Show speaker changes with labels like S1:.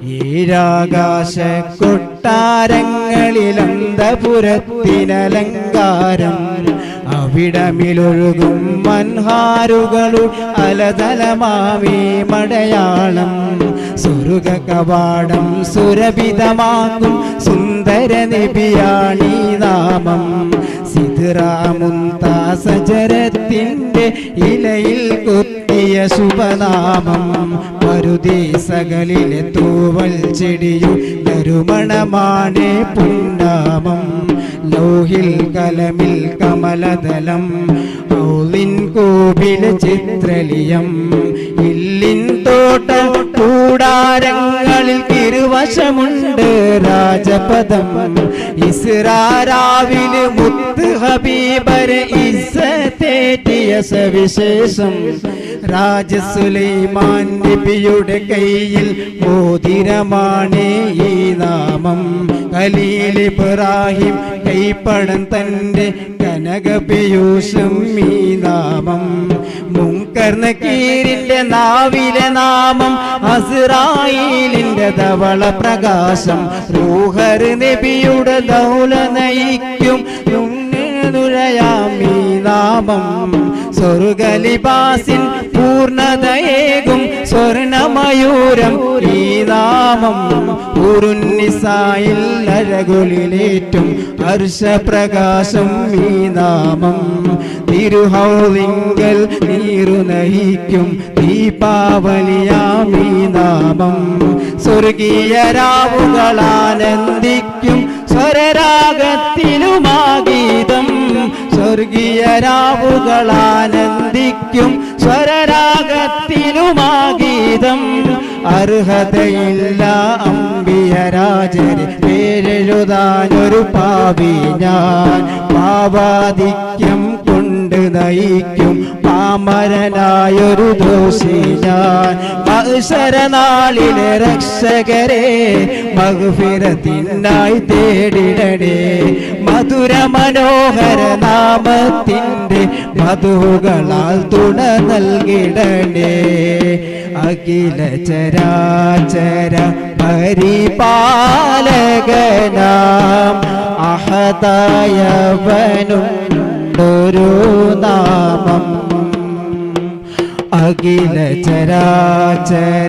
S1: ഈരാകാശ കൊട്ടാരങ്ങളിലന്തപുരത്തിനലങ്കാരം അവിടമിലൊഴുകും മൻഹാരുകളു അലതലമാമി മടയാളം സ്വർഗ കവാടം സുരഭിതമാക്കും സുന്ദര നബിയാണീ നാമം സിദ്റാമുന്താസജരത്തിൻ്റെ ഇലയിൽ കൊത്തിയ ശുഭനാമം പരുദീസകളിലെ തൂവൽ ചെടിയും നറുമണമാണേ പുന്നാമം ലോഹിൽ കലമിൽ കമലദലം ഔലിൻ കോവിലെ ചിത്രലിയം ഇല്ലിൻ തോട്ട കൂടാരങ്ങളിൽ ഇരുവശമുണ്ട് രാജപദം ഇസ്രാരാവില് മുത്ത് ഹബീബരെ ഇസ്സത്തേറ്റിയ സവിശേഷം രാജ സുലൈമാൻ നബിയുടെ കയ്യിൽ മോതിരമാണേ ഈ നാമം ഖലീൽ ഇബ്രാഹിം കൈപ്പടം തൻ്റെ കനകപീയൂഷം ഈ നാമം മുൻകർ നകീറിന്റെ നാവിലെ നാമം അസ്റായീലിന്റെ ധവള പ്രകാശം റൂഹർ നബിയുടെ ദൗല നയിക്കും നുഴയാമീ നാമം സ്വർഗലിബാസിൻ പൂർണ്ണതയേകും സ്വർണമയൂരം ഈ നാമം ഉറുന്നിസായിൽ അഴകുളിലേറ്റും ഹർഷപ്രകാശം ഈ നാമം തിരുഹൗലിങ്കൽ നീറു നയിക്കും ദീപാവലിയാം ഈ നാമം സ്വർഗീയ രാവുകളാനന്ദിക്കും സ്വരരാഗത്തിലുമാഗീതം സ്വർഗീയ രാവുകളാനന്ദിക്കും സ്വരരാഗത്തിലുമാഗീതം അർഹതയില്ല അമ്പിയരാജരെ പേരെഴുതാനൊരു പാവി ഞാൻ പാവാധിക്യം കൊണ്ട് നയിക്കും പാമരനായൊരു ദോഷി ഞാൻ മഹ്ശരനാളിലെ രക്ഷകരെ മഗ്ഫിറത്തിനായി തേടിടണേ മധുര മനോഹര നാമത്തിൻ്റെ മധുകളാൽ തുണ നൽകിടണേ അഖില ചരാചര പരിപാലകനാം അഹദായവനുണ്ടൊരു നാമം അഖില ചരാചര